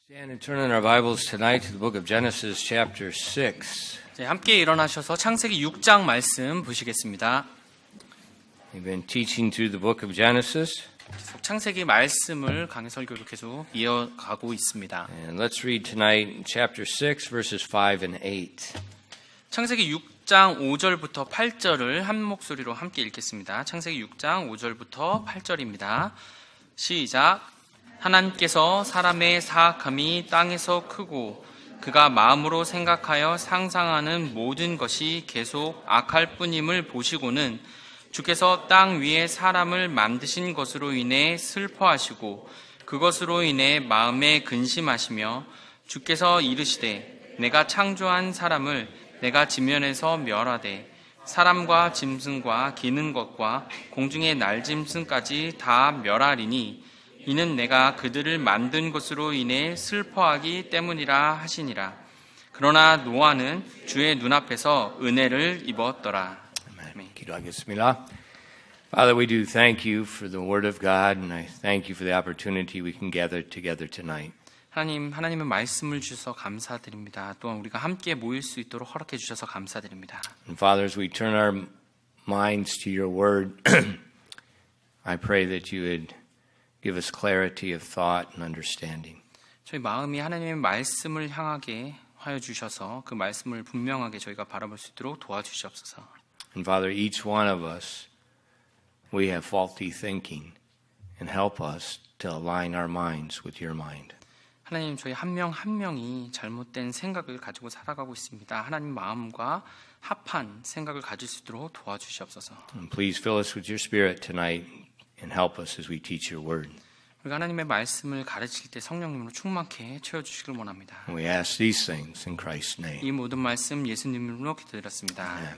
Stand and turn in our Bibles tonight to the book of Genesis chapter 6. 네, 함께 일어나셔서 창세기 6장 말씀 보시겠습니다. We've been teaching through the book of Genesis. 계속 창세기 말씀을 강의 설교로 계속 이어가고 있습니다. And let's read tonight chapter 6 verses 5 and 8. 창세기 6장 5절부터 8절을 한 목소리로 함께 읽겠습니다. 창세기 6장 5절부터 8절입니다. 시작. 하나님께서 사람의 사악함이 땅에서 크고 그가 마음으로 생각하여 상상하는 모든 것이 계속 악할 뿐임을 보시고는 주께서 땅 위에 사람을 만드신 것으로 인해 슬퍼하시고 그것으로 인해 마음에 근심하시며 주께서 이르시되 내가 창조한 사람을 내가 지면에서 멸하되 사람과 짐승과 기는 것과 공중의 날짐승까지 다 멸하리니 이는 내가 그들을 만든 것으로 인해 슬퍼하기 때문이라 하시니라. 그러나 노아는 주의 눈앞에서 은혜를 입었더라. Amen. 기도하겠습니다. Father, we do thank you for the word of God, and I thank you for the opportunity we can gather together tonight. 하나님의 말씀을 주셔서 감사드립니다. 또한 우리가 함께 모일 수 있도록 허락해 주셔서 감사드립니다. And Father, as we turn our minds to your word, I pray that you would give us clarity of thought and understanding. 저희 마음이 하나님의 말씀을 향하게 하여 주셔서 그 말씀을 분명하게 저희가 바라볼 수 있도록 도와주시옵소서. And Father, each one of us, we have faulty thinking, and help us to align our minds with your mind. 하나님, 저희 한 명 한 명이 잘못된 생각을 가지고 살아가고 있습니다. 하나님 마음과 합한 생각을 가질 수 있도록 도와주시옵소서. And please fill us with your spirit tonight and help us as we teach your word. 우리가 하나님의 말씀을 가르칠 때 성령님으로 충만케 채워주시길 원합니다. And we ask these things in Christ's name. 이 모든 말씀 예수님으로 기도드렸습니다.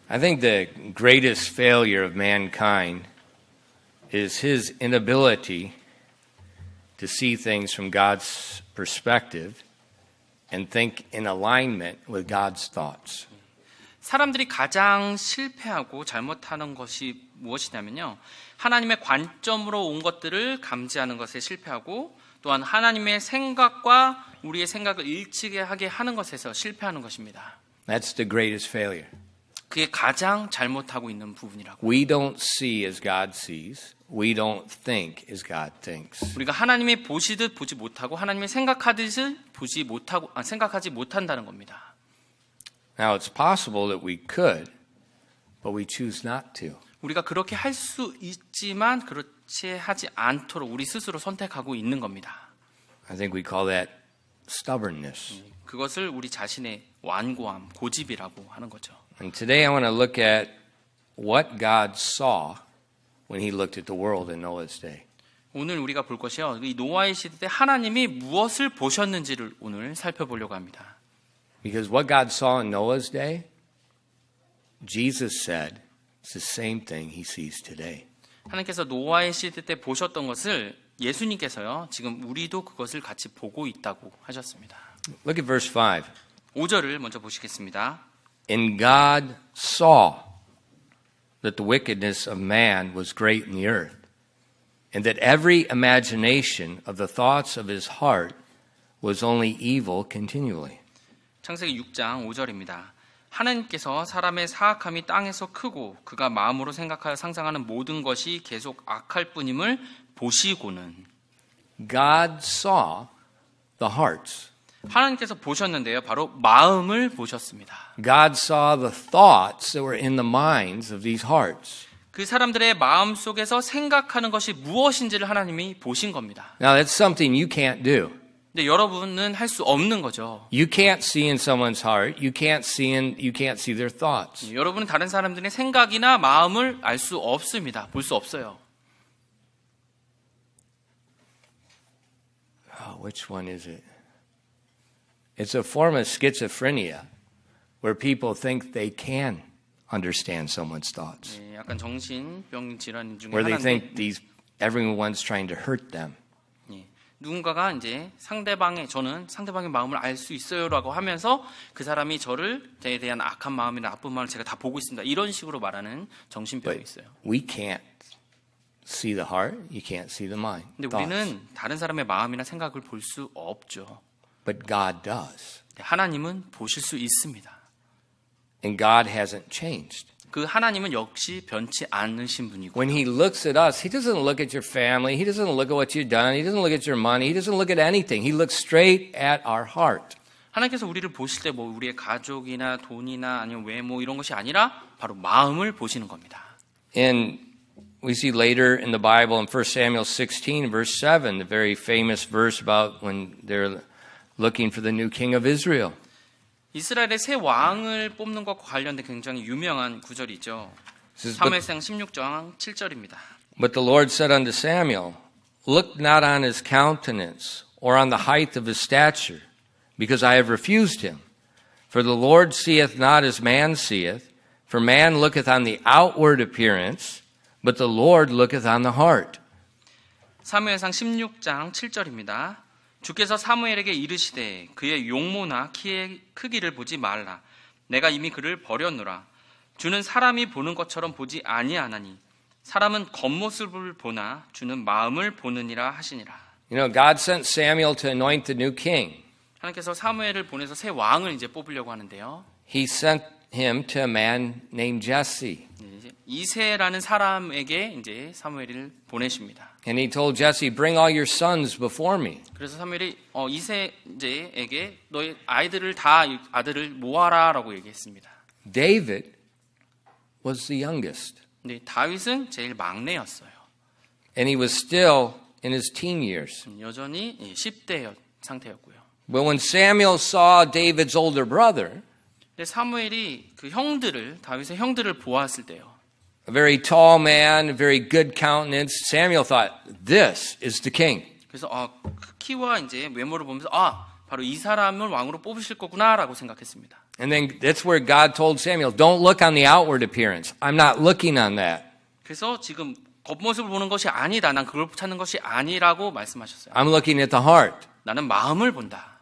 I think the greatest failure of mankind is his inability to see things from God's perspective and think in alignment with God's thoughts. 사람들이 가장 실패하고 잘못하는 것이 무엇이냐면요, 하나님의 관점으로 온 것들을 감지하는 것에 실패하고 또한 하나님의 생각과 우리의 생각을 일치하게 하는 것에서 실패하는 것입니다. That's the greatest failure. 그게 가장 잘못하고 있는 부분이라고. We don't see as God sees. We don't think as God thinks. 우리가 하나님이 보시듯 보지 못하고 하나님이 생각하듯 생각하지 못한다는 겁니다. Now it's possible that we could, but we choose not to. 우리가 그렇게 할 수 있지만 그렇지 하지 않도록 우리 스스로 선택하고 있는 겁니다. I think we call that stubbornness. 그것을 우리 자신의 완고함, 고집이라고 하는 거죠. And today I want to look at what God saw when he looked at the world in Noah's day. 오늘 우리가 볼 것이요, 이 노아의 시대 때 하나님이 무엇을 보셨는지를 오늘 살펴보려고 합니다. Because what God saw in Noah's day, Jesus said, it's the same thing he sees today. 하나님께서 노아의 시대 때 보셨던 것을 예수님께서요, 지금 우리도 그것을 같이 보고 있다고 하셨습니다. Look at verse 5. 5절을 먼저 보시겠습니다. And God saw that the wickedness of man was great in the earth, and that every imagination of the thoughts of his heart was only evil continually. 창세기 6장 5절입니다. 하나님께서 사람의 사악함이 땅에서 크고 그가 마음으로 생각하여 상상하는 모든 것이 계속 악할 뿐임을 보시고는. God saw the hearts. 하나님께서 보셨는데요, 바로 마음을 보셨습니다. God saw the thoughts that were in the minds of these hearts. 그 사람들의 마음 속에서 생각하는 것이 무엇인지를 하나님이 보신 겁니다. Now that's something you can't do. 근데 여러분은 할 수 없는 거죠. You can't see in someone's heart. You can't see their thoughts. 여러분은 다른 사람들의 생각이나 마음을 알 수 없습니다. 볼 수 없어요. Oh, which one is it? It's a form of schizophrenia where people think they can understand someone's thoughts. 약간 정신병 질환 중에 Where they 하나인데, think everyone's trying to hurt them. 누군가가 이제 저는 상대방의 마음을 알 수 있어요라고 하면서 그 사람이 저에 대한 악한 마음이나 나쁜 마음을 제가 다 보고 있습니다. 이런 식으로 말하는 정신병이 있어요. We can't see the heart, you can't see the mind. 근데 thoughts. 우리는 다른 사람의 마음이나 생각을 볼 수 없죠. But God does. 하나님은 보실 수 있습니다. And God hasn't changed. 그 하나님은 역시 변치 않으신 분이고 When He looks at us, He doesn't look at your family. He doesn't look at what you've done. He doesn't look at your money. He doesn't look at anything. He looks straight at our heart. 하나님께서 우리를 보실 때 뭐 우리의 가족이나 돈이나 아니면 외모 이런 것이 아니라 바로 마음을 보시는 겁니다. And we see later in the Bible in 1 Samuel 16, verse 7, the very famous verse about when they're looking for the new king of Israel. 이스라엘의 새 왕을 뽑는 것과 관련된 굉장히 유명한 구절이죠. Says, 사무엘상 16장 7절입니다. But the Lord said unto Samuel, Look not on his countenance or on the height of his stature, because I have refused him. For the Lord seeth not as man seeth, for man looketh on the outward appearance, but the Lord looketh on the heart. 사무엘상 16장 7절입니다. 주께서 사무엘에게 이르시되 그의 용모나 키의 크기를 보지 말라. 내가 이미 그를 버렸노라. 주는 사람이 보는 것처럼 보지 아니하나니 사람은 겉모습을 보나 주는 마음을 보느니라 하시니라. You know, God sent Samuel to anoint the new king. 하나님께서 사무엘을 보내서 새 왕을 이제 뽑으려고 하는데요. He sent him to a man named Jesse. 이제 이새라는 사람에게 이제 사무엘을 보내십니다. And he told Jesse, Bring all your sons before me. 그래서 사무엘이 이새에게 너의 아들을 모아라라고 얘기했습니다. David was the youngest. 근데 다윗은 제일 막내였어요. And he was still in his teen years. 여전히 10대 상태였고요. But when Samuel saw David's older brother, 근데 사무엘이 그 다윗의 형들을 보았을 때요. a very tall man, a very good countenance, Samuel thought, this is the king. 그래서 그 키와 이제 외모를 보면서 바로 이 사람을 왕으로 뽑으실 거구나라고 생각했습니다. And then that's where God told Samuel, don't look on the outward appearance. I'm not looking on that. 그래서 지금 겉모습을 보는 것이 아니다. 난 그걸 찾는 것이 아니라고 말씀하셨어요. I'm looking at the heart. 나는 마음을 본다.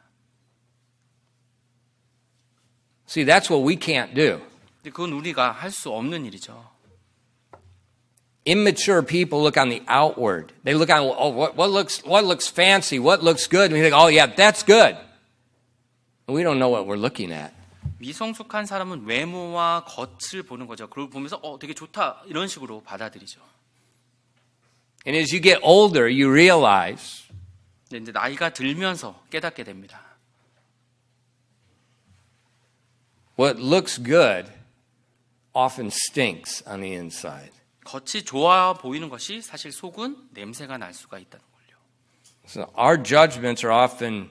See, that's what we can't do. 근데 그건 우리가 할 수 없는 일이죠. Immature people look on the outward. They look on, what looks fancy, what looks good. And we think, oh yeah, that's good. We don't know what we're looking at. 미성숙한 사람은 외모와 겉을 보는 거죠. 그걸 보면서 되게 좋다 이런 식으로 받아들이죠. And as you get older, you realize 근데 이제 나이가 들면서 깨닫게 됩니다. what looks good often stinks on the inside. 겉이 좋아 보이는 것이 사실 속은 냄새가 날 수가 있다는 걸요. So our judgments are often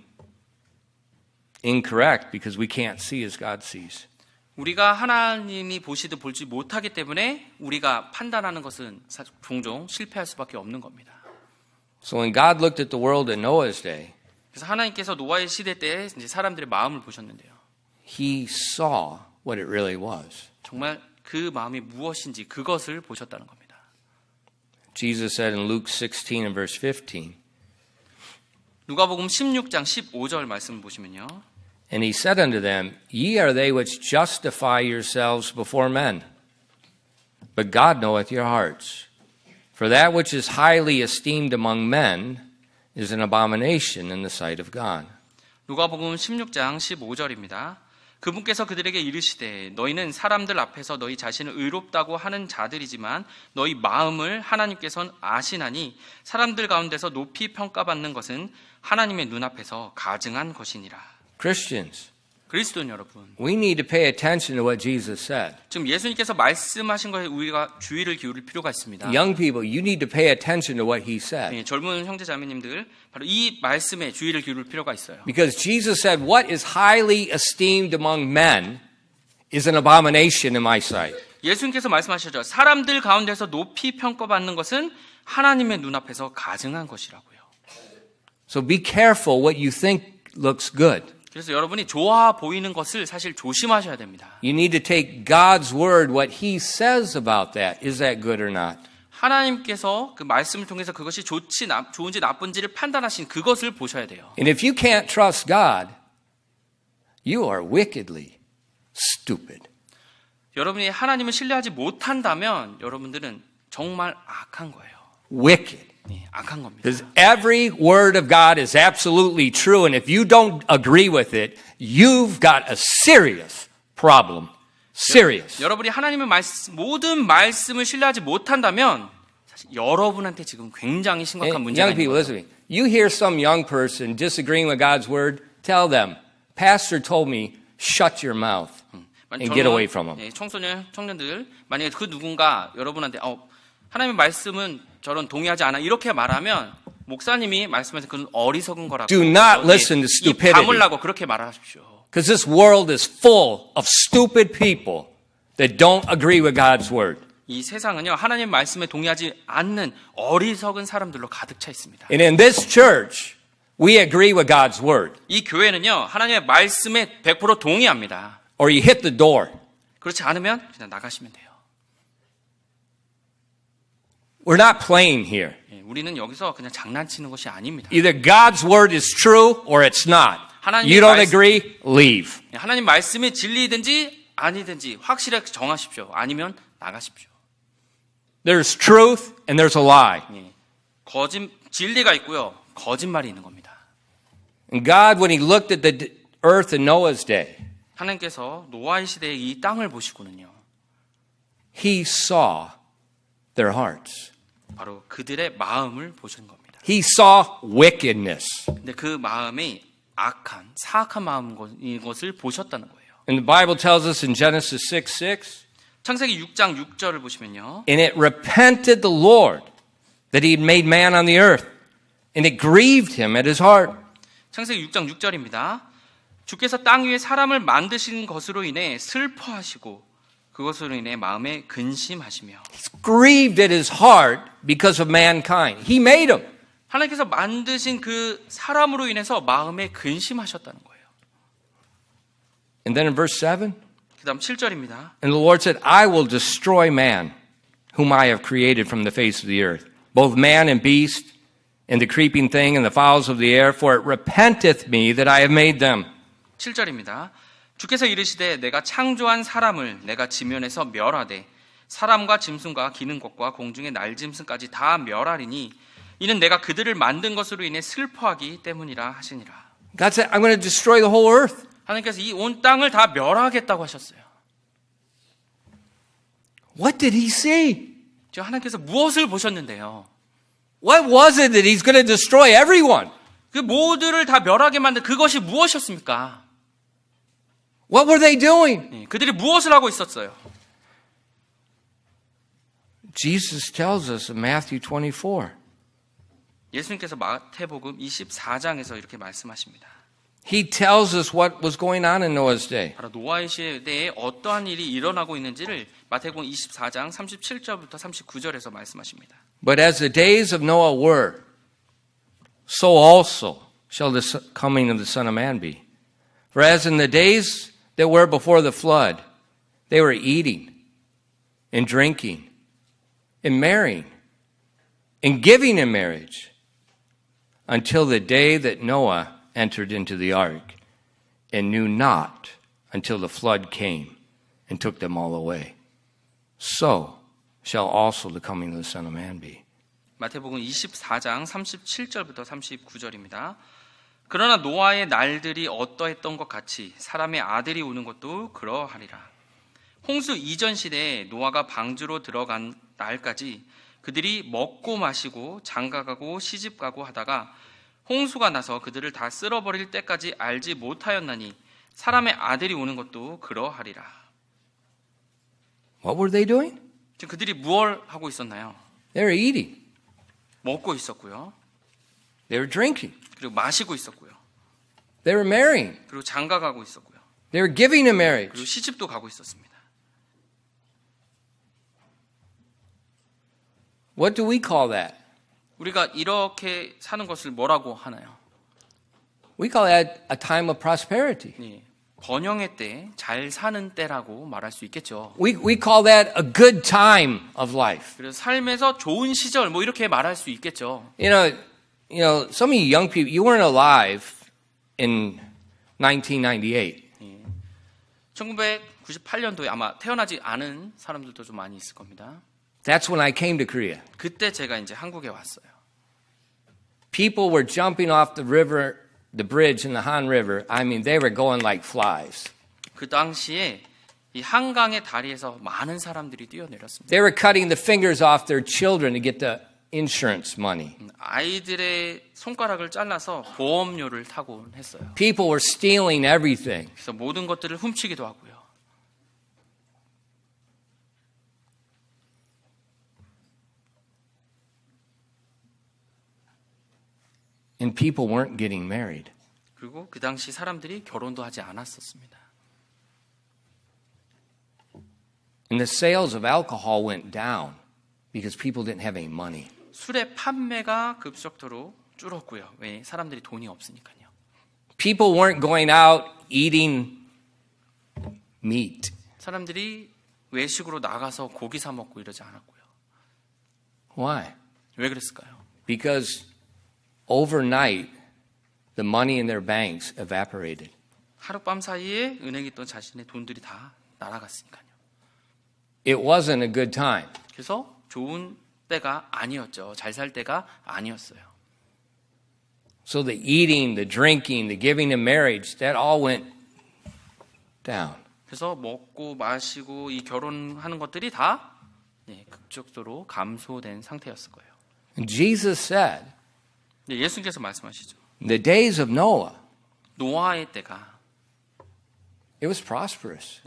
incorrect because we can't see as God sees. 우리가 하나님이 보시듯 보지 못하기 때문에 우리가 판단하는 것은 종종 실패할 수밖에 없는 겁니다. So when God looked at the world in Noah's day, 그래서 하나님께서 노아의 시대 때 이제 사람들의 마음을 보셨는데요. He saw what it really was. 정말 그 마음이 무엇인지 그것을 보셨다는 겁니다. Jesus said in Luke 16 and verse 15, 누가복음 16장 15절 말씀 보시면요. And he said unto them, Ye are they which justify yourselves before men, but God knoweth your hearts. For that which is highly esteemed among men is an abomination in the sight of God. 누가복음 16장 15절입니다. 그분께서 그들에게 이르시되 너희는 사람들 앞에서 너희 자신을 의롭다고 하는 자들이지만 너희 마음을 하나님께서는 아시나니 사람들 가운데서 높이 평가받는 것은 하나님의 눈앞에서 가증한 것이니라. Christians, 그리스도인 여러분, we need to pay attention to what Jesus said. 지금 예수님께서 말씀하신 것에 우리가 주의를 기울일 필요가 있습니다. Young people, you need to pay attention to what he said. 네, 젊은 형제 자매님들 바로 이 말씀에 주의를 기울일 필요가 있어요. Because Jesus said, What is highly esteemed among men is an abomination in my sight. 예수님께서 말씀하셨죠. 사람들 가운데서 높이 평가받는 것은 하나님의 눈앞에서 가증한 것이라고요. So be careful what you think looks good. 그래서 여러분이 좋아 보이는 것을 사실 조심하셔야 됩니다. You need to take God's word, what he says about that. Is that good or not? 하나님께서 그 말씀을 통해서 그것이 좋은지 나쁜지를 판단하신 그것을 보셔야 돼요. And if you can't trust God, you are wickedly stupid. 여러분이 하나님을 신뢰하지 못한다면 여러분들은 정말 악한 거예요. wicked. 예, 악한 겁니다. Because every word of God is absolutely true, and if you don't agree with it, you've got a serious problem. Serious. 여러분이 하나님의 모든 말씀을 신뢰하지 못한다면 사실 여러분한테 지금 굉장히 심각한 문제가 Young 있는 people, 거예요. listen to me. You hear some young person disagreeing with God's word, tell them, Pastor told me, shut your mouth and get away from him. 예, 청년들 만약에 그 누군가 여러분한테 하나님의 말씀은 저런 동의하지 않아 이렇게 말하면 목사님이 말씀해서 그건 어리석은 거라고 Do not listen to 입 stupidity. 다물라고 그렇게 말하십시오. Because this world is full of stupid people that don't agree with God's word. 이 세상은요 하나님 말씀에 동의하지 않는 어리석은 사람들로 가득 차 있습니다. And in this church, we agree with God's word. 이 교회는요 하나님의 말씀에 100% 동의합니다. Or you hit the door. 그렇지 않으면 그냥 나가시면 돼요. We're not playing here. 예, 우리는 여기서 그냥 장난치는 것이 아닙니다. Either God's word is true or it's not. You don't agree, leave. 예, 하나님 말씀이 진리든지 아니든지 확실하게 정하십시오. 아니면 나가십시오. There's truth and there's a lie. 예, 진리가 있고요. 거짓말이 있는 겁니다. And God, when He looked at the earth in Noah's day, 하나님께서 노아의 시대에 이 땅을 보시고는요. He saw their hearts. 바로 그들의 마음을 보시는 겁니다. He saw wickedness. 근데 그 마음이 사악한 마음인 것을 보셨다는 거예요. And the Bible tells us in Genesis 6:6, 창세기 6장 6절을 보시면요. and it repented the Lord that He had made man on the earth, and it grieved Him at His heart. 창세기 6장 6절입니다. 주께서 땅 위에 사람을 만드신 것으로 인해 슬퍼하시고 그것으로 인해 마음에 근심하시며 He's grieved at His heart because of mankind. He made him. 하나님께서 만드신 그 사람으로 인해서 마음에 근심하셨다는 거예요. And then in verse 7, 그 다음 7절입니다. and the Lord said, I will destroy man, whom I have created from the face of the earth, both man and beast, and the creeping thing and the fowls of the air, for it repenteth me that I have made them. 7절입니다. 주께서 이르시되 내가 창조한 사람을 내가 지면에서 멸하되 사람과 짐승과 기는 것과 공중의 날짐승까지 다 멸하리니 이는 내가 그들을 만든 것으로 인해 슬퍼하기 때문이라 하시니라. God said, I'm going to destroy the whole earth. 하나님께서 이 온 땅을 다 멸하겠다고 하셨어요. What did He see? 지금 하나님께서 무엇을 보셨는데요? What was it that He's going to destroy everyone? 그 모두를 다 멸하게 만든 그것이 무엇이었습니까? What were they doing? 그들이 무엇을 하고 있었어요? Jesus tells us in Matthew 24. 예수님께서 마태복음 24장에서 이렇게 말씀하십니다. He tells us what was going on in Noah's day. 바로 노아의 시대에 어떠한 일이 일어나고 있는지를 마태복음 24장 37절부터 39절에서 말씀하십니다. But as the days of Noah were, so also shall the coming of the Son of Man be. For as in the days that were before the flood, they were eating and drinking and marrying and giving in marriage until the day that Noah entered into the ark and knew not until the flood came and took them all away. So shall also the coming of the Son of Man be. 마태복음 24장 37절부터 39절입니다. 그러나 노아의 날들이 어떠했던 것 같이 사람의 아들이 오는 것도 그러하리라. 홍수 이전 시대에 노아가 방주로 들어간 날까지 그들이 먹고 마시고 장가가고 시집가고 하다가 홍수가 나서 그들을 다 쓸어버릴 때까지 알지 못하였나니 사람의 아들이 오는 것도 그러하리라. What were they doing? 지금 그들이 무엇을 하고 있었나요? They were eating. 먹고 있었고요. They were drinking. 그리고 마시고 있었고요. They were marrying. 그리고 장가가고 있었고요. They were giving in marriage. 그리고 시집도 가고 있었습니다. What do we call that? 우리가 이렇게 사는 것을 뭐라고 하나요? We call that a time of prosperity. 예, 번영의 때, 잘 사는 때라고 말할 수 있겠죠. We call that a good time of life. 그래서 삶에서 좋은 시절 뭐 이렇게 말할 수 있겠죠. You know, some of you young people, you weren't alive in 1998. 1998년도에 아마 태어나지 않은 사람들도 좀 많이 있을 겁니다. That's when I came to Korea. 그때 제가 이제 한국에 왔어요. People were jumping off the river, the bridge in the Han River. I mean, they were going like flies. 그 당시에 이 한강의 다리에서 많은 사람들이 뛰어내렸습니다. They were cutting the fingers off their children to get the insurance money. 아이들의 손가락을 잘라서 보험료를 타고 했어요. People were stealing everything. 그래서 모든 것들을 훔치기도 하고요. And people weren't getting married. 그리고 그 당시 사람들이 결혼도 하지 않았었습니다. And the sales of alcohol went down because people didn't have any money. 술의 판매가 급속도로 줄었고요. 왜? 사람들이 돈이 없으니까요. People weren't going out eating meat. 사람들이 외식으로 나가서 고기 사 먹고 이러지 않았고요. Why? 왜 그랬을까요? Because overnight, the money in their banks evaporated. 하룻밤 사이에 은행에 있던 자신의 돈들이 다 날아갔으니까요. It wasn't a good time. 그래서 좋은 때가 아니었죠. 잘 살 때가 아니었어요. So the eating, the drinking, the giving in marriage, that all went down. 그래서 먹고 마시고 이 결혼하는 것들이 다 급속도로 감소된 상태였을 거예요. And Jesus said, 예수님께서 말씀하시죠. in the days of Noah, 노아의 때가 it was prosperous.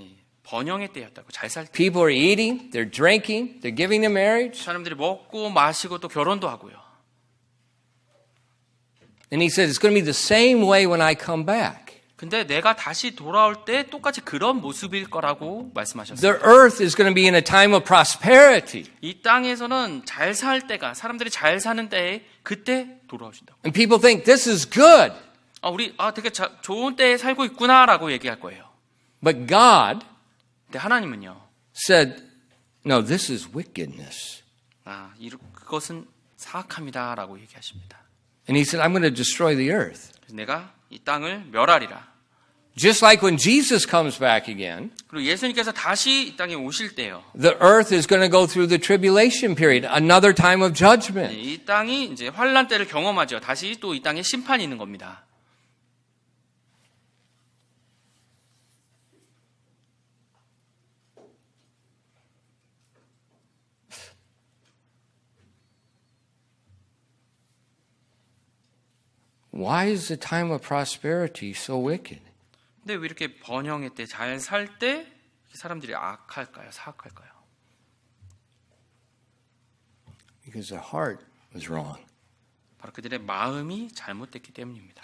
번영의 때였다고. 잘 살 때. People are eating, they're drinking, they're giving in marriage. 사람들이 먹고 마시고 또 결혼도 하고요. And he said, it's going to be the same way when I come back. 근데 내가 다시 돌아올 때 똑같이 그런 모습일 거라고 말씀하셨어요. The earth is going to be in a time of prosperity. 이 땅에서는 잘 살 때가, 사람들이 잘 사는 때에 그때 돌아오신다고. And people think this is good. 우리 되게 좋은 때에 살고 있구나라고 얘기할 거예요. But God 근데 하나님은요. said, no, this is wickedness. 그것은 사악함이다라고 얘기하십니다. And he said, I'm going to destroy the earth. 그래서 내가 이 땅을 멸하리라. Just like when Jesus comes back again, 그리고 예수님께서 다시 이 땅에 오실 때요. the earth is going to go through the tribulation period, another time of judgment. 이 땅이 이제 환란 때를 경험하죠. 다시 또 이 땅에 심판이 있는 겁니다. Why is the time of prosperity so wicked? 근데 왜 이렇게 번영의 때, 잘 살 때 사람들이 악할까요? 사악할까요? Because their heart was wrong. 바로 그들의 마음이 잘못됐기 때문입니다.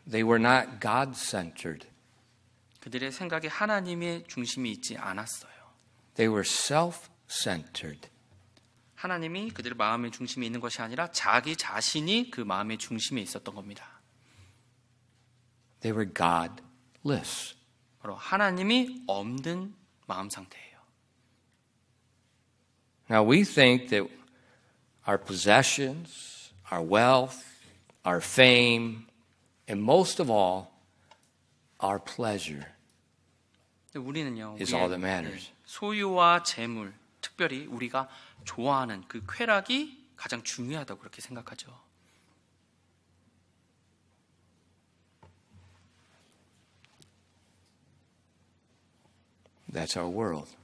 They were not God-centered. 그들의 생각에 하나님의 중심이 있지 않았어요. They were self-centered. 하나님이 그들의 마음의 중심에 있는 것이 아니라 자기 자신이 그 마음의 중심에 있었던 겁니다. They were godless. 바로 하나님이 없는 마음 상태예요. Now we think that our possessions, our wealth, our fame, and most of all, our pleasure 우리는요, is all that matters. 소유와 재물, 특별히 우리가 좋아하는 그 쾌락이 가장 중요하다고 그렇게 생각하죠. That's our world.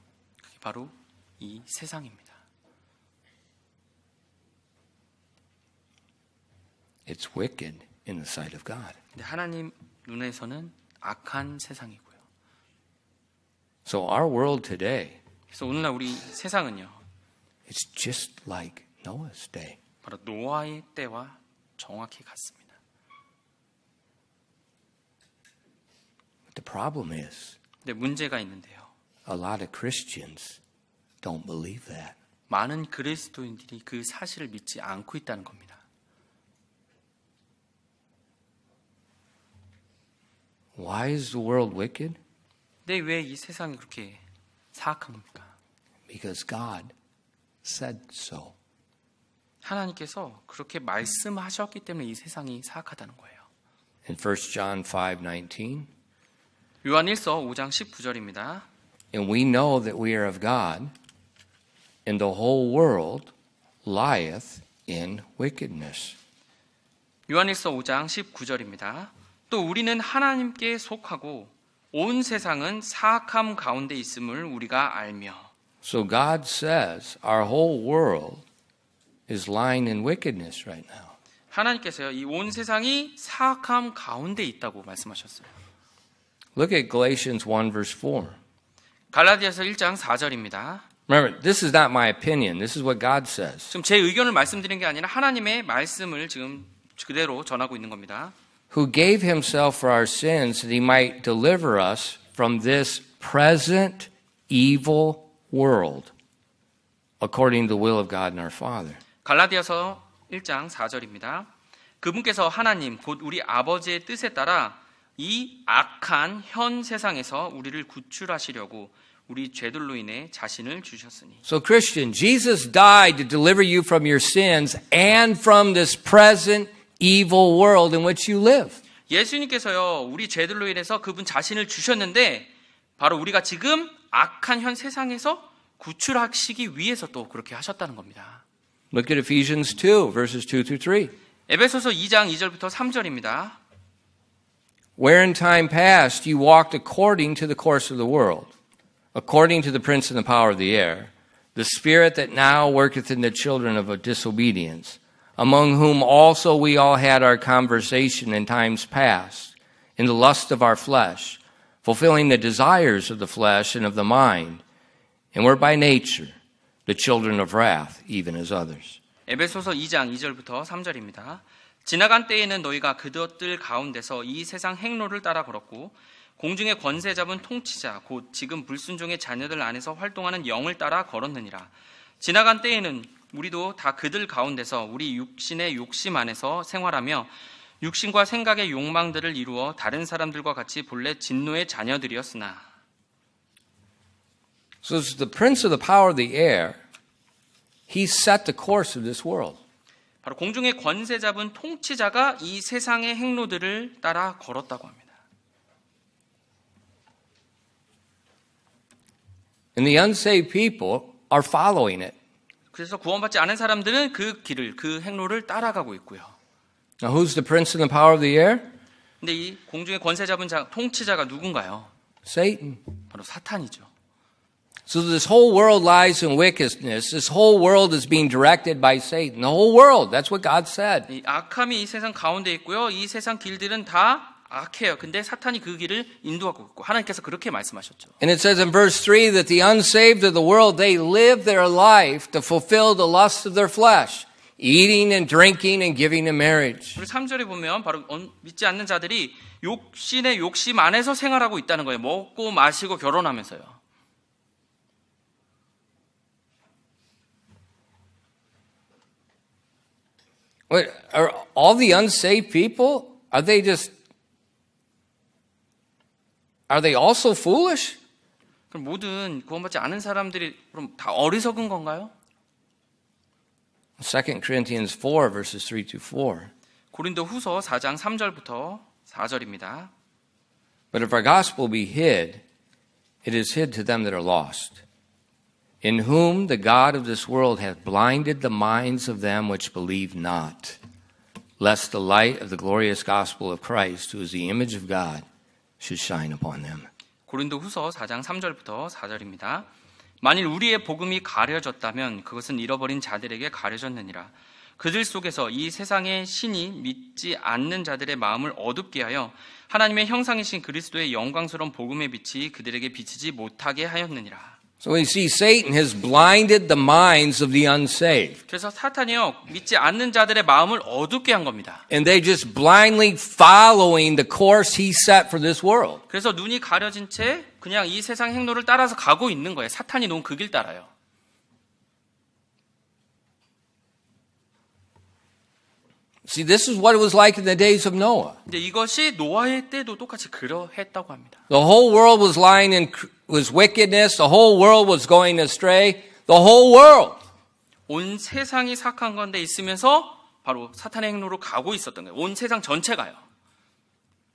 그게 바로 이 세상입니다. It's wicked in the sight of God. 근데 하나님 눈에서는 악한 세상이고요. So our world today, 그래서 오늘날 우리 세상은요, it's just like Noah's day. 바로 노아의 때와 정확히 같습니다. But the problem is, 근데 문제가 있는데요. a lot of Christians don't believe that. 많은 그리스도인들이 그 사실을 믿지 않고 있다는 겁니다. Why is the world wicked? 근데 왜 이 세상이 그렇게 사악한 겁니까? Because God said so. 하나님께서 그렇게 말씀하셨기 때문에 이 세상이 사악하다는 거예요. In 1 John 5:19, 요한 1서 5장 19절입니다. and we know that we are of God and the whole world lieth in wickedness. 요한일서 5장 19절입니다. 또 우리는 하나님께 속하고 온 세상은 사악함 가운데 있음을 우리가 알며. So God says our whole world is lying in wickedness right now. 하나님께서요, 이 온 세상이 사악함 가운데 있다고 말씀하셨어요. Look at Galatians 1 verse 4. 갈라디아서 1장 4절입니다. Remember, this is not my opinion. This is what God says. 지금 제 의견을 말씀드리는 게 아니라 하나님의 말씀을 지금 그대로 전하고 있는 겁니다. Who gave himself for our sins that he might deliver us from this present evil world, according to the will of God and our Father. 갈라디아서 1장 4절입니다. 그분께서 하나님 곧 우리 아버지의 뜻에 따라 이 악한 현 세상에서 우리를 구출하시려고 우리 죄들로 인해 자신을 주셨으니. So Christian, Jesus died to deliver you from your sins and from this present evil world in which you live. 예수님께서요, 우리 죄들로 인해서 그분 자신을 주셨는데 바로 우리가 지금 악한 현 세상에서 구출하시기 위해서 또 그렇게 하셨다는 겁니다. Look at Ephesians 2 verses 2 through 3. 에베소서 2장 2절부터 3절입니다. Where in time past you walked according to the course of the world, according to the prince and the power of the air, the spirit that now worketh in the children of disobedience, among whom also we all had our conversation in times past, in the lust of our flesh, fulfilling the desires of the flesh and of the mind, and were by nature the children of wrath, even as others. 에베소서 2장 2절부터 3절입니다. 지나간 때에는 너희가 그것들 가운데서 이 세상 행로를 따라 걸었고 공중의 권세 잡은 통치자 곧 지금 불순종의 자녀들 안에서 활동하는 영을 따라 걸었느니라. 지나간 때에는 우리도 다 그들 가운데서 우리 육신의 욕심 안에서 생활하며 육신과 생각의 욕망들을 이루어 다른 사람들과 같이 본래 진노의 자녀들이었으나. So it's the prince of the power of the air. He set the course of this world. 바로 공중의 권세 잡은 통치자가 이 세상의 행로들을 따라 걸었다고 합니다. And the unsaved people are following it. 그래서 구원받지 않은 사람들은 그 길을, 그 행로를 따라가고 있고요. Now who's the prince and the power of the air? 근데 이 공중의 권세 잡은 통치자가 누군가요? Satan. 바로 사탄이죠. So this whole world lies in wickedness. This whole world is being directed by Satan. The whole world. That's what God said. 이 악함이 이 세상 가운데 있고요. 이 세상 길들은 다 악해요. 근데 사탄이 그 길을 인도하고 있고 하나님께서 그렇게 말씀하셨죠. And it says in verse 3 that the unsaved of the world, they live their life to fulfill the lust of their flesh, eating and drinking and giving in marriage. 그리고 3절에 보면 바로 믿지 않는 자들이 욕심의 욕심 안에서 생활하고 있다는 거예요. 먹고 마시고 결혼하면서요. Wait, are all the unsaved people, are they also foolish? 그럼 모든 구원받지 않은 사람들이 그럼 다 어리석은 건가요? 2 Corinthians 4 verses 3 to 4. 고린도 후서 4장 3절부터 4절입니다. But if our gospel be hid, it is hid to them that are lost, in whom the God of this world hath blinded the minds of them which believe not, lest the light of the glorious gospel of Christ, who is the image of God, should shine upon them. 고린도 후서 4장 3절부터 4절입니다. 만일 우리의 복음이 가려졌다면 그것은 잃어버린 자들에게 가려졌느니라. 그들 속에서 이 세상의 신이 믿지 않는 자들의 마음을 어둡게 하여 하나님의 형상이신 그리스도의 영광스러운 복음의 빛이 그들에게 비치지 못하게 하였느니라. So we see Satan has blinded the minds of the unsaved. 그래서 사탄이요, 믿지 않는 자들의 마음을 어둡게 한 겁니다. And they just blindly following the course he set for this world. 그래서 눈이 가려진 채 그냥 이 세상 행로를 따라서 가고 있는 거예요. 사탄이 놓은 그 길 따라요. See, this is what it was like in the days of Noah. 근데 이것이 노아의 때도 똑같이 그러했다고 합니다. The whole world was lying in was wickedness. The whole world was going astray. The whole world. 온 세상이 사악한 건데 있으면서 바로 사탄의 행로로 가고 있었던 거예요. 온 세상 전체가요.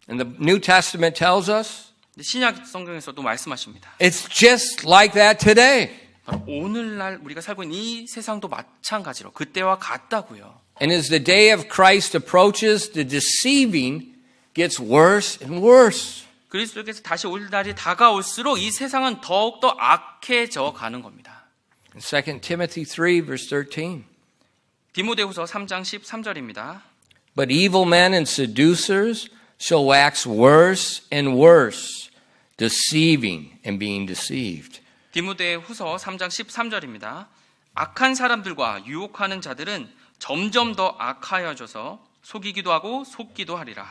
And the New Testament tells us 근데 신약 성경에서도 말씀하십니다. it's just like that today. 바로 오늘날 우리가 살고 있는 이 세상도 마찬가지로 그때와 같다고요. And as the day of Christ approaches, the deceiving gets worse and worse. 그리스도께서 다시 올 날이 다가올수록 이 세상은 더욱더 악해져 가는 겁니다. In 2 Timothy 3, verse 13. 디모데후서 3장 13절입니다. But evil men and seducers shall wax worse and worse, deceiving and being deceived. 디모데후서 3장 13절입니다. 악한 사람들과 유혹하는 자들은 점점 더 악하여져서 속이기도 하고 속기도 하리라.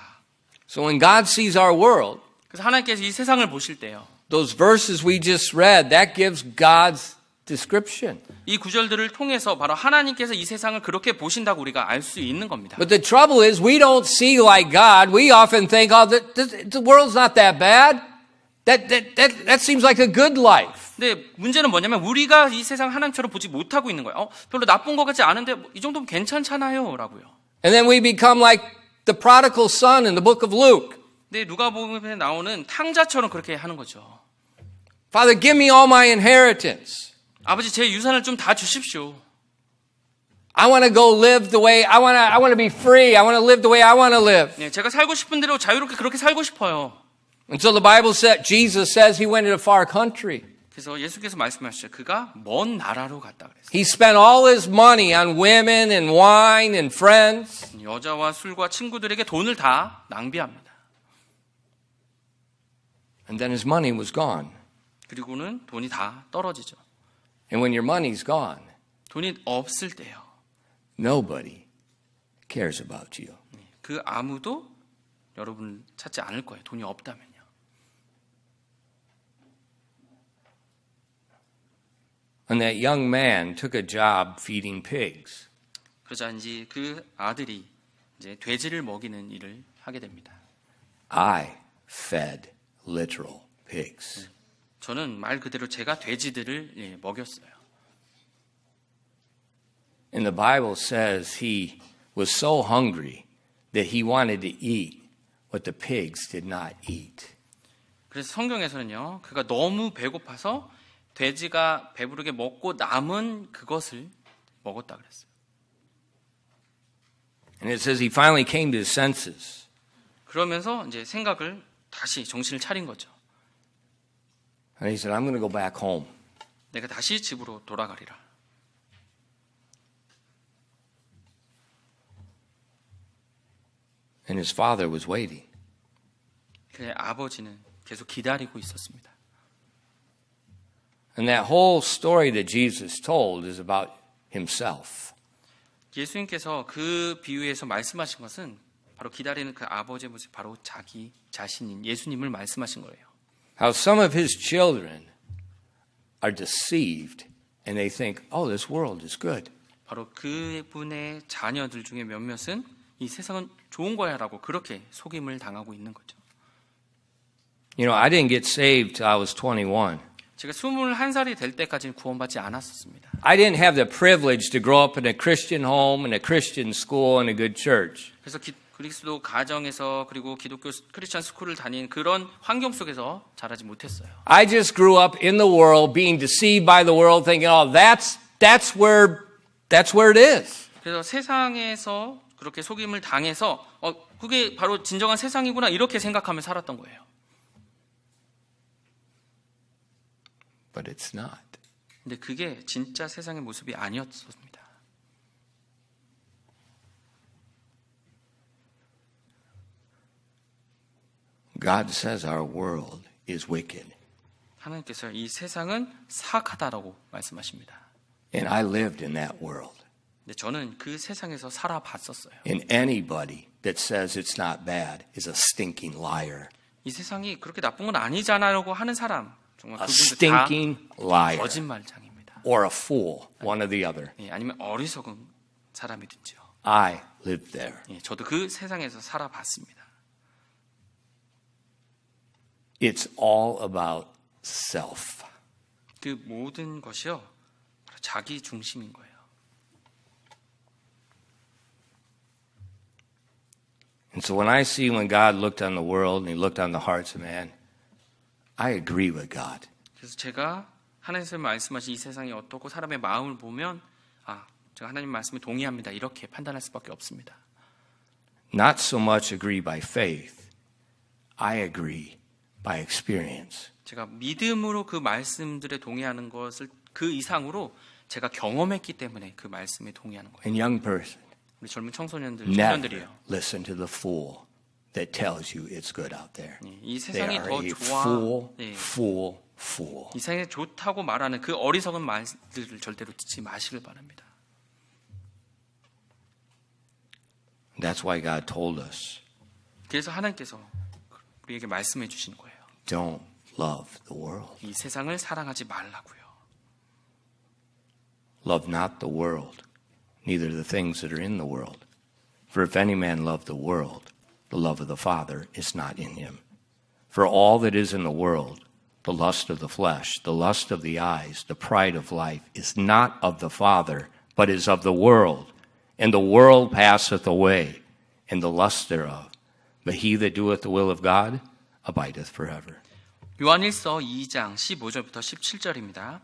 So when God sees our world, 그래서 하나님께서 이 세상을 보실 때요. those verses we just read, that gives God's description. 이 구절들을 통해서 바로 하나님께서 이 세상을 그렇게 보신다고 우리가 알 수 있는 겁니다. But the trouble is we don't see like God. We often think, oh, the world's not that bad. That seems like a good life. 근데 문제는 뭐냐면 우리가 이 세상 하나님처럼 보지 못하고 있는 거예요. 별로 나쁜 것 같지 않은데 이 정도면 괜찮잖아요 라고요. And then we become like the prodigal son in the book of Luke. 근데 누가복음에 나오는 탕자처럼 그렇게 하는 거죠. Father, give me all my inheritance. 아버지 제 유산을 좀 다 주십시오. I want to go live the way I want to be free. I want to live the way I want to live. 네, 제가 살고 싶은 대로 자유롭게 그렇게 살고 싶어요. And so the Bible said, Jesus says he went into a far country. 그래서 예수께서 말씀하셨죠. 그가 먼 나라로 갔다 그랬어요. He spent all his money on women and wine and friends. 여자와 술과 친구들에게 돈을 다 낭비합니다. And then his money was gone. 그리고는 돈이 다 떨어지죠. And when your money's gone, 돈이 없을 때요. nobody cares about you. 그 아무도 여러분을 찾지 않을 거예요. 돈이 없다면요. And that young man took a job feeding pigs. 그러자 이제 그 아들이 이제 돼지를 먹이는 일을 하게 됩니다. I fed literal pigs. 저는 말 그대로 제가 돼지들을 먹였어요. And the Bible says he was so hungry that he wanted to eat what the pigs did not eat. 그래서 성경에서는요, 그가 너무 배고파서 돼지가 배부르게 먹고 남은 그것을 먹었다 그랬어요. And it says he finally came to his senses. 그러면서 이제 생각을 다시 정신을 차린 거죠. And he said, I'm going to go back home. 내가 다시 집으로 돌아가리라. And his father was waiting. 그의 아버지는 계속 기다리고 있었습니다. And that whole story that Jesus told is about himself. 예수님께서 그 비유에서 말씀하신 것은 바로 기다리는 그 아버지의 모습, 바로 자기 자신인 예수님을 말씀하신 거예요. How some of his children are deceived and they think, oh, this world is good. 바로 그분의 자녀들 중에 몇몇은 이 세상은 좋은 거야 라고 그렇게 속임을 당하고 있는 거죠. You know, I didn't get saved till I was 21. 제가 21살이 될 때까지는 구원받지 않았었습니다. I didn't have the privilege to grow up in a Christian home, in a Christian school, in a good church. 그래서 그리스도 가정에서 그리고 기독교 크리스천 스쿨을 다닌 그런 환경 속에서 자라지 못했어요. I just grew up in the world, being deceived by the world, thinking, oh, that's where it is. 그래서 세상에서 그렇게 속임을 당해서 그게 바로 진정한 세상이구나 이렇게 생각하며 살았던 거예요. But it's not. 근데 그게 진짜 세상의 모습이 아니었습니다. God says our world is wicked. 하나님께서 이 세상은 사악하다라고 말씀하십니다. And I lived in that world. 근데 저는 그 세상에서 살아봤었어요. And anybody that says it's not bad is a stinking liar. 이 세상이 그렇게 나쁜 건 아니잖아라고 하는 사람 정말 A 그분들 다 stinking liar. 거짓말장입니다. Or a fool, one or the other. 아니면 어리석은 사람이든지요. I lived there. 저도 그 세상에서 살아봤습니다. It's all about self. 그 모든 것이요 바로 자기 중심인 거예요. And so when I see when God looked on the world and he looked on the hearts of man, I agree with God. 그래서 제가 하나님께서 말씀하신 이 세상이 어떻고 사람의 마음을 보면 제가 하나님 말씀에 동의합니다. 이렇게 판단할 수밖에 없습니다. Not so much agree by faith. I agree by experience. 제가 믿음으로 그 말씀들에 동의하는 것을 그 이상으로 제가 경험했기 때문에 그 말씀에 동의하는 거예요. And young person, 우리 젊은 청소년들, never 청년들이요. listen to the fool that tells you it's good out there. 이 They 세상이 are 더 a 좋아. fool, 예. fool, fool. 이 세상이 좋다고 말하는 그 어리석은 말들을 절대로 듣지 마시길 바랍니다. That's why God told us, 그래서 하나님께서 우리에게 말씀해 주신 거예요. don't love the world. 이 세상을 사랑하지 말라고요. Love not the world, neither the things that are in the world. For if any man love the world, the love of the Father is not in him. For all that is in the world, the lust of the flesh, the lust of the eyes, the pride of life, is not of the Father, but is of the world. And the world passeth away, and the lust thereof. But he that doeth the will of God abideth forever. 요한일서 2장 15절부터 17절입니다.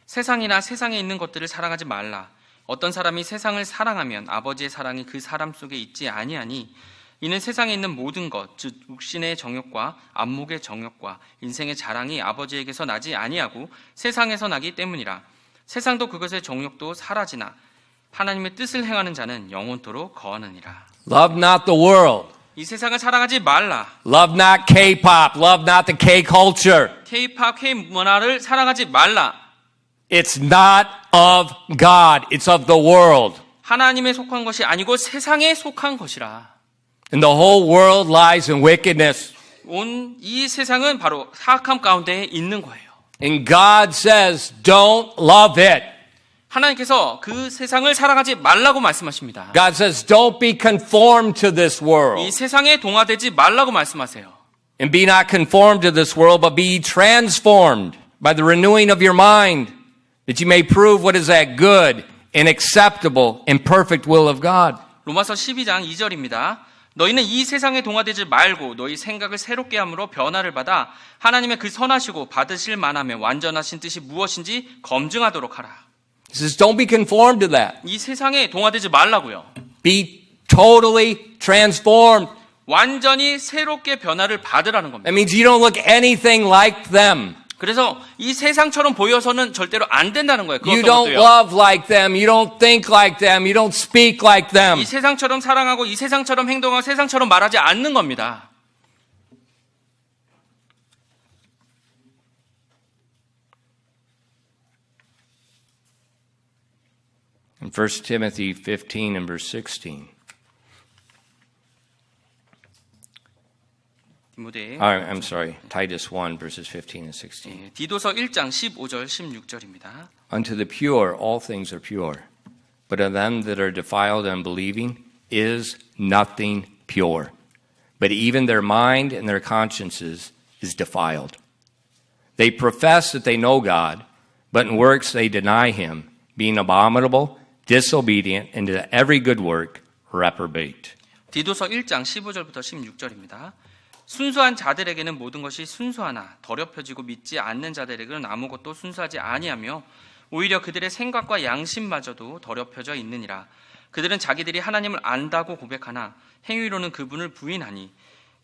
세상이나 세상에 있는 것들을 사랑하지 말라. 어떤 사람이 세상을 사랑하면 아버지의 사랑이 그 사람 속에 있지 아니하니 이는 세상에 있는 모든 것, 즉 육신의 정욕과 안목의 정욕과 인생의 자랑이 아버지에게서 나지 아니하고 세상에서 나기 때문이라. 세상도 그것의 정욕도 사라지나 하나님의 뜻을 행하는 자는 영원토록 거하느니라. Love not the world. 이 세상을 사랑하지 말라. Love not K-pop. Love not the K-culture. K-팝, K-문화를 사랑하지 말라. It's not of God. It's of the world. 하나님에 속한 것이 아니고 세상에 속한 것이라. And the whole world lies in wickedness. 온 이 세상은 바로 사악함 가운데 있는 거예요. And God says, don't love it. 하나님께서 그 세상을 사랑하지 말라고 말씀하십니다. God says, don't be conformed to this 이 world. 세상에 동화되지 말라고 말씀하세요. And be not conformed to this world, but be transformed by the renewing of your mind, that you may prove what is that good and acceptable and perfect will of God. 로마서 12장 2절입니다. 너희는 이 세상에 동화되지 말고 너희 생각을 새롭게 함으로 변화를 받아 하나님의 그 선하시고 받으실 만하며 완전하신 뜻이 무엇인지 검증하도록 하라. He says, don't be conformed to that. 이 세상에 동화되지 말라고요. Be totally transformed. 완전히 새롭게 변화를 받으라는 겁니다. That means you don't look anything like them. 그래서 이 세상처럼 보여서는 절대로 안 된다는 거예요. You 그것도 don't 것도요. love like them. You don't think like them. You don't speak like them. 이 세상처럼 사랑하고 이 세상처럼 행동하고 세상처럼 말하지 않는 겁니다. In 1 Timothy 15 and verse 16. 디모데 I'm sorry, Titus 1 verses 15 and 16. 디도서 1장 15절 16절입니다. Unto the pure all things are pure, but of them that are defiled and unbelieving is nothing pure. But even their mind and their consciences is defiled. They profess that they know God, but in works they deny him, being abominable, disobedient, and to every good work reprobate. 디도서 1장 15절부터 16절입니다. 순수한 자들에게는 모든 것이 순수하나 더럽혀지고 믿지 않는 자들에게는 아무것도 순수하지 아니하며 오히려 그들의 생각과 양심마저도 더럽혀져 있느니라. 그들은 자기들이 하나님을 안다고 고백하나 행위로는 그분을 부인하니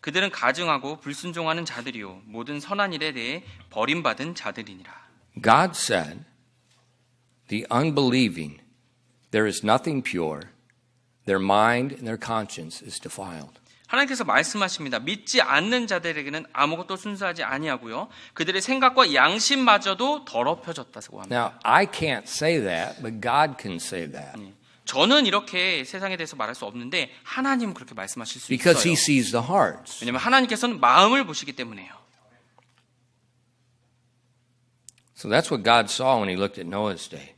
그들은 가증하고 불순종하는 자들이요 모든 선한 일에 대해 버림받은 자들이니라. God said, the unbelieving, there is nothing pure. Their mind and their conscience is defiled. 하나님께서 말씀하십니다. 믿지 않는 자들에게는 아무것도 순수하지 아니하고요. 그들의 생각과 양심마저도 더럽혀졌다고 합니다. Now, I can't say that, but God can say that. 저는 이렇게 세상에 대해서 말할 수 없는데 하나님은 그렇게 말씀하실 수 Because 있어요. he sees the hearts. 왜냐하면 하나님께서는 마음을 보시기 때문에요. So that's what God saw when he looked at Noah's day.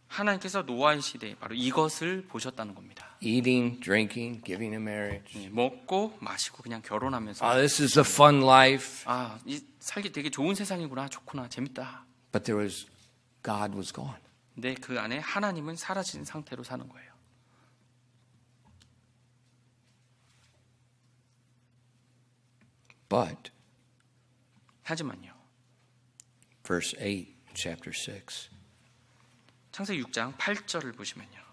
하나님께서 노아의 시대에 바로 이것을 보셨다는 겁니다. Eating, drinking, giving in marriage. 먹고 마시고 그냥 결혼하면서 This is a fun life. 이 살기 되게 좋은 세상이구나, 좋구나, 재밌다. But God was gone. 근데 그 안에 하나님은 사라진 상태로 사는 거예요. But, 하지만요. verse 8, chapter 6. 창세기 6장 8절을 보시면요.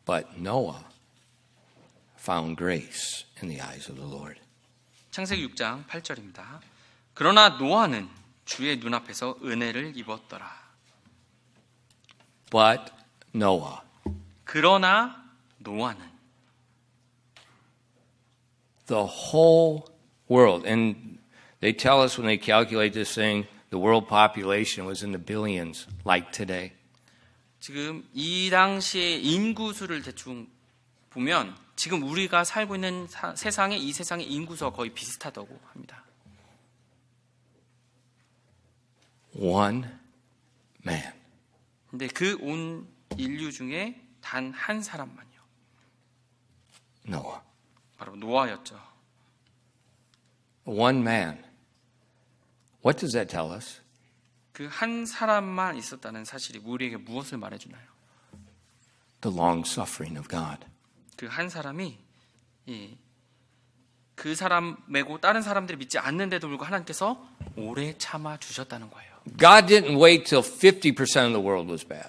But Noah found grace in the eyes of the Lord. 창세기 6장 8절입니다. 그러나 노아는 주의 눈앞에서 은혜를 입었더라. But Noah. 그러나 노아는 The whole world, and they tell us when they calculate this thing, the world population was in the billions, like today. 지금 이 당시의 인구수를 대충 보면 지금 우리가 살고 있는 이 세상의 인구수와 거의 비슷하다고 합니다. One man. 근데 그 온 인류 중에 단 한 사람만요. Noah. 바로 노아였죠. One man. What does that tell us? 그 한 사람만 있었다는 사실이 우리에게 무엇을 말해주나요? The long suffering of God. 그 한 사람이 그 사람 말고 다른 사람들이 믿지 않는데도 불구하고 하나님께서 오래 참아 주셨다는 거예요. God didn't wait till 50% of the world was bad.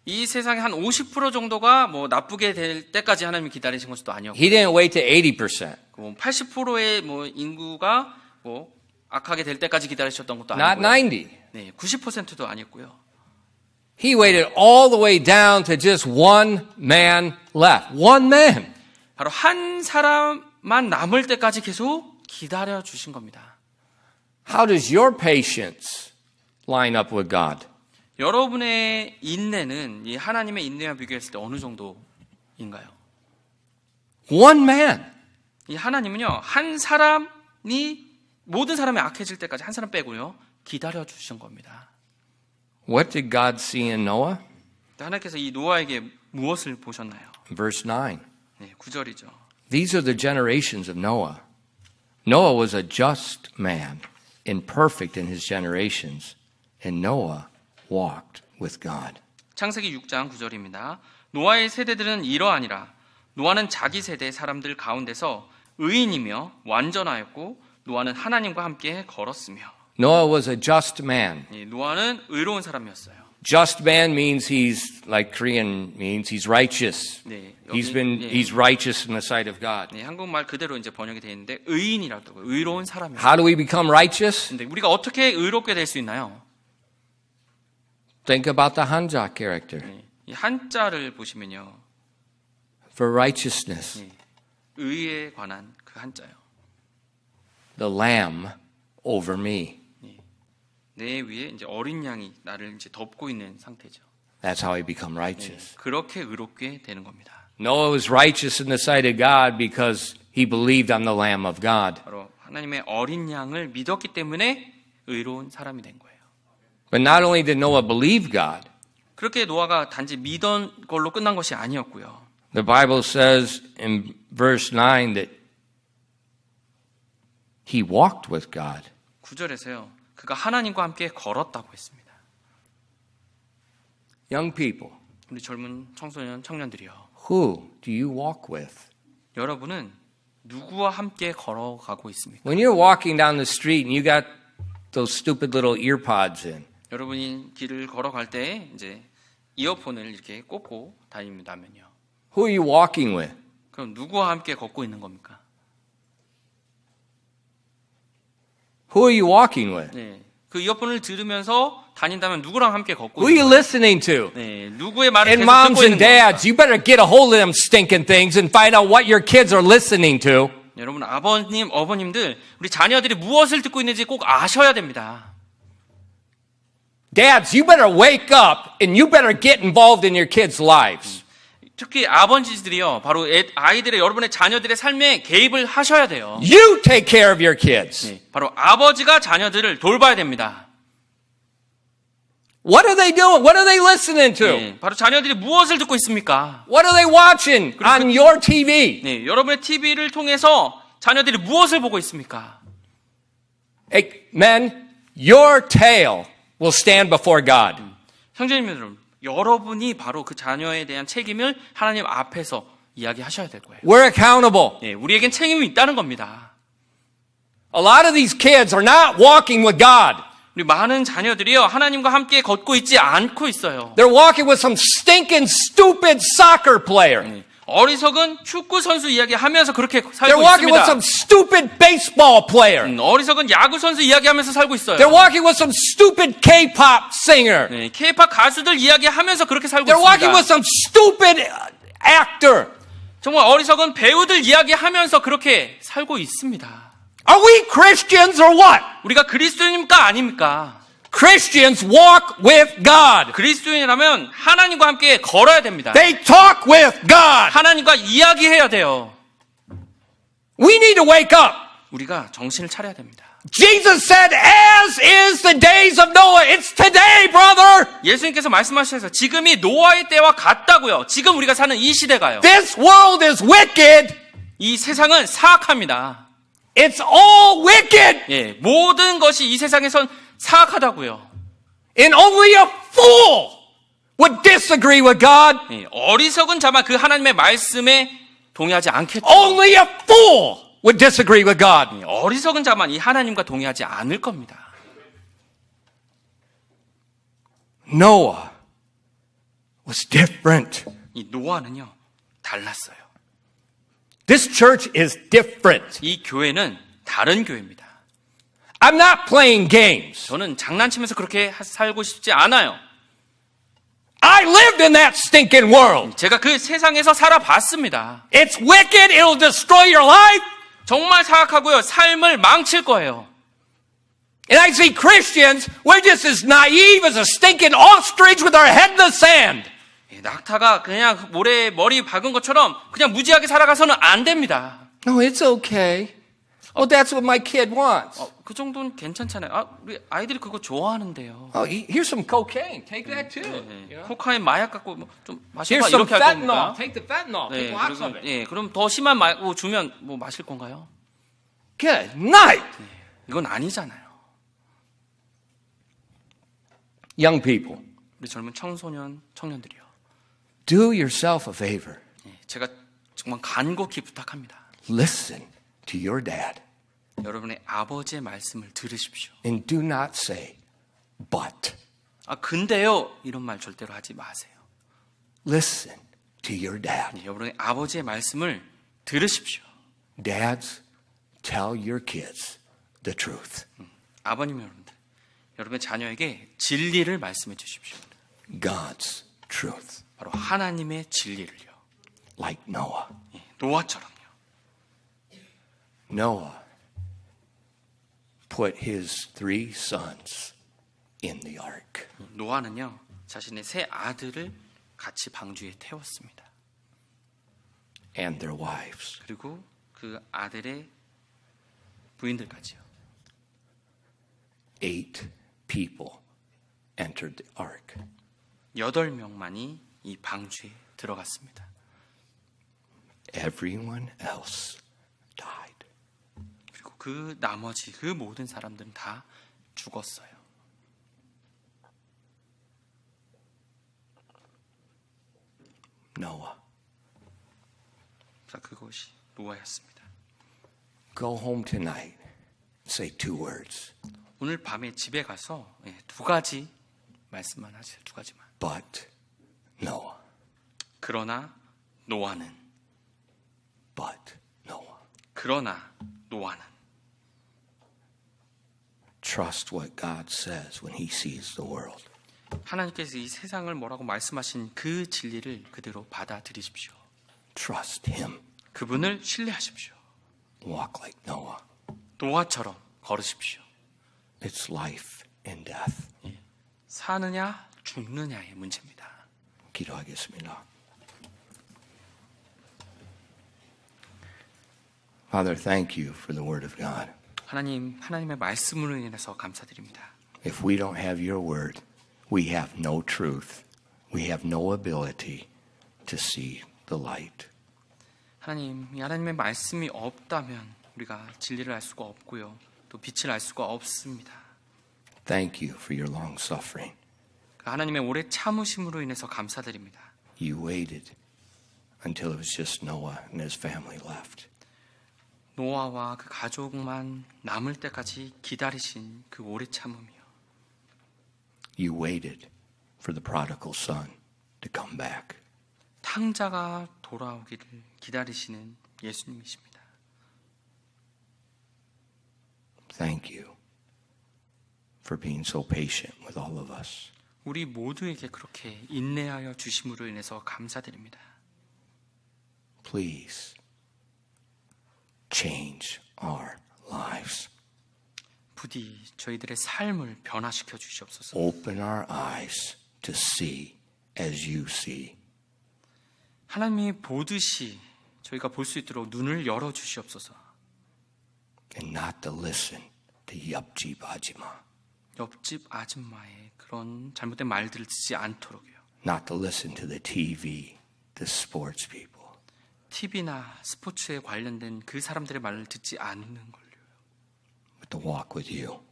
이 세상의 한 50% 정도가 뭐 나쁘게 될 때까지 하나님이 기다리신 것도 아니었고, He didn't wait to 80%. 80%의 뭐 인구가 뭐 악하게 될 때까지 기다리셨던 것도 Not 아니고요. 90. 네, 90%도 아니었고요. He waited all the way down to just one man left. One man. 바로 한 사람만 남을 때까지 계속 기다려 주신 겁니다. How does your patience line up with God? 여러분의 인내는 이 하나님의 인내와 비교했을 때 어느 정도인가요? One man. 이 하나님은요, 한 사람이 모든 사람이 악해질 때까지 한 사람 빼고요 기다려 주신 겁니다. What did God see in Noah? 하나님께서 이 노아에게 무엇을 보셨나요? Verse 9. 네, 9절이죠. These are the generations of Noah. Noah was a just man and perfect in his generations, and Noah walked with God. 창세기 6장 9절입니다. 노아의 세대들은 이러하니라. 노아는 자기 세대 사람들 가운데서 의인이며 완전하였고 노아는 하나님과 함께 걸었으며. Noah was a just man. 노아는 의로운 사람이었어요. Just man means he's, like Korean means he's righteous. 네, He's righteous in the sight of God. 네, 한국말 그대로 이제 번역이 되어 있는데 의인이라고 의로운 사람이에요. How do we become righteous? 근데 우리가 어떻게 의롭게 될 수 있나요? Think about the Hanja character. 네, 이 한자를 보시면요. For righteousness. 네, 의에 관한 그 한자요. The lamb over me. 내 위에 이제 어린 양이 나를 이제 덮고 있는 상태죠. That's how I become righteous. 네, 그렇게 의롭게 되는 겁니다. Noah was righteous in the sight of God because he believed on the Lamb of God. 바로 하나님의 어린 양을 믿었기 때문에 의로운 사람이 된 거예요. But not only did Noah believe God, 그렇게 노아가 단지 믿은 걸로 끝난 것이 아니었고요. the Bible says in verse 9 that he walked with God. 9절에서요. 그가 하나님과 함께 걸었다고 했습니다. Young people, 우리 젊은 청소년, 청년들이요. who do you walk with? 여러분은 누구와 함께 걸어가고 있습니까? When you're walking down the street and you got those stupid little ear pods in, 여러분이 길을 걸어갈 때 이제 이어폰을 이렇게 꽂고 다닌다면요. who are you walking with? 그럼 누구와 함께 걷고 있는 겁니까? Who are you walking with? 네. 그 이어폰을 들으면서 다닌다면 누구랑 함께 걷고 Who are 있는 you 거예요? listening to? 네. 누구의 말을 And 계속 moms 듣고 있는 and 겁니까? dads, you better get a hold of them stinking things and find out what your kids are listening to. 여러분 아버님, 어머님들 우리 자녀들이 무엇을 듣고 있는지 꼭 아셔야 됩니다. Dads, you better wake up and you better get involved in your kids' lives. 특히 아버지들이요. 바로 아이들의 여러분의 자녀들의 삶에 개입을 하셔야 돼요. You take care of your kids. 네, 바로 아버지가 자녀들을 돌봐야 됩니다. What are they doing? What are they listening to? 네, 바로 자녀들이 무엇을 듣고 있습니까? What are they watching on your TV? 네, 여러분의 TV를 통해서 자녀들이 무엇을 보고 있습니까? Hey, men, your tale will stand before God. 형제님 여러분, 여러분이 바로 그 자녀에 대한 책임을 하나님 앞에서 이야기하셔야 될 거예요. We're accountable. 네, 우리에겐 책임이 있다는 겁니다. A lot of these kids are not walking with God. 우리 많은 자녀들이요 하나님과 함께 걷고 있지 않고 있어요. They're walking with some stinking, stupid soccer player. 어리석은 축구 선수 이야기하면서 그렇게 They're 살고 walking with 있습니다. some stupid baseball player. 어리석은 야구 선수 이야기하면서 살고 있어요. They're walking with some stupid K-pop singer. 네, K-팝 가수들 이야기하면서 그렇게 살고 They're walking with 있습니다. some stupid actor. 정말 어리석은 배우들 이야기하면서 그렇게 살고 있습니다. Are we Christians or what? 우리가 그리스도인입니까 아닙니까? Christians walk with God. 그리스도인이라면 하나님과 함께 걸어야 됩니다. They talk with God. 하나님과 이야기해야 돼요. We need to wake up. 우리가 정신을 차려야 됩니다. Jesus said, as is the days of Noah. It's today, brother. 예수님께서 말씀하셔서 지금이 노아의 때와 같다고요. 지금 우리가 사는 이 시대가요. This world is wicked. 이 세상은 사악합니다. It's all wicked. 예, 모든 것이 이 세상에선 사악하다고요. And only a fool would disagree with God. 예, 어리석은 자만 그 하나님의 말씀에 동의하지 않겠죠. Only a fool would disagree with God. 예, 어리석은 자만 이 하나님과 동의하지 않을 겁니다. Noah was different. 이 노아는요 달랐어요. This church is different. 이 교회는 다른 교회입니다. I'm not playing games. 저는 장난치면서 그렇게 살고 싶지 않아요. I lived in that stinking world. 제가 그 세상에서 살아봤습니다. It's wicked. It'll destroy your life. 정말 사악하고요. 삶을 망칠 거예요. And I see Christians, we're just as naive as a stinking ostrich with our head in the sand. 낙타가 그냥 모래에 머리 박은 것처럼 그냥 무지하게 살아가서는 안 됩니다. No, it's okay. Oh, that's what my kid wants. 그 정도는 괜찮잖아요. 아, 우리 아이들이 그거 좋아하는데요. Oh, here's some cocaine. Take that too. You know? 코카인 마약 갖고 좀 Here's 마셔봐 some 이렇게 할 fentanyl. 겁니까? Take the fentanyl. 네, Take lots of 그리고, it. 예, 그럼 더 심한 마약 주면 뭐 마실 건가요? Good night. 이건 아니잖아요. Young people, 우리 젊은 청년들이요. do yourself a favor. 예, 제가 정말 간곡히 부탁합니다. Listen to your dad 여러분의 아버지의 말씀을 들으십시오. and do not say, but. 아 근데요 이런 말 절대로 하지 마세요. Listen to your dad. 예, 여러분의 아버지의 말씀을 들으십시오. Dads, tell your kids the truth. 아버님 여러분들, 여러분의 자녀에게 진리를 말씀해 주십시오. God's truth. 바로 하나님의 진리를요. Like Noah. 예, 노아처럼요. Noah put his 3 sons in the ark. 노아는요 자신의 세 아들을 같이 방주에 태웠습니다. And their wives. 그리고 그 아들의 부인들까지요. 8 people entered the ark. 8명만이 이 방주에 들어갔습니다. Everyone else died. 그리고 그 나머지 그 모든 사람들은 다 죽었어요. Noah. 자, 그것이 노아였습니다. Go home tonight. Say 2 words. 오늘 밤에 집에 가서 2가지 말씀만 하세요. 2가지만. But Noah. 그러나 노아는. But Noah. 그러나 노아는. Trust what God says when he sees the world. 하나님께서 이 세상을 뭐라고 말씀하신 그 진리를 그대로 받아들이십시오. Trust him. 그분을 신뢰하십시오. Walk like Noah. 노아처럼 걸으십시오. It's life and death. 사느냐 죽느냐의 문제입니다. 기도하겠습니다. Father, thank you for the word of God. 하나님의 말씀으로 인해서 감사드립니다. If we don't have your word, we have no truth. We have no ability to see the light. 하나님, 이 하나님의 말씀이 없다면 우리가 진리를 알 수가 없고요. 또 빛을 알 수가 없습니다. Thank you for your long suffering. 하나님의 오래 참으심으로 인해서 감사드립니다. You waited until it was just Noah and his family left. 노아와 그 가족만 남을 때까지 기다리신 그 오래 참음이요. You waited for the prodigal son to come back. 탕자가 돌아오기를 기다리시는 예수님이십니다. Thank you for being so patient with all of us. 우리 모두에게 그렇게 인내하여 주심으로 인해서 감사드립니다. Please change our lives. 부디 저희들의 삶을 변화시켜 주시옵소서. Open our eyes to see as you see. 하나님이 보듯이 저희가 볼 수 있도록 눈을 열어 주시옵소서. And not to listen to 옆집 아줌마. 옆집 아줌마의 그런 잘못된 말들을 듣지 않도록요. Not to listen to the TV, the sports people. TV나 스포츠에 관련된 그 사람들의 말을 듣지 않는 걸요. But to walk with you.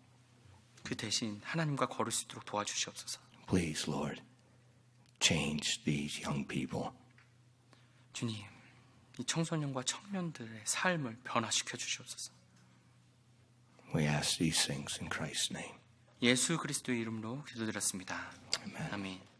그 대신 하나님과 걸을 수 있도록 도와주시옵소서. Please, Lord, change these young people. 주님, 이 청소년과 청년들의 삶을 변화시켜 주시옵소서. We ask these things in Christ's name. 예수 그리스도의 이름으로 기도드렸습니다. Amen. 아멘.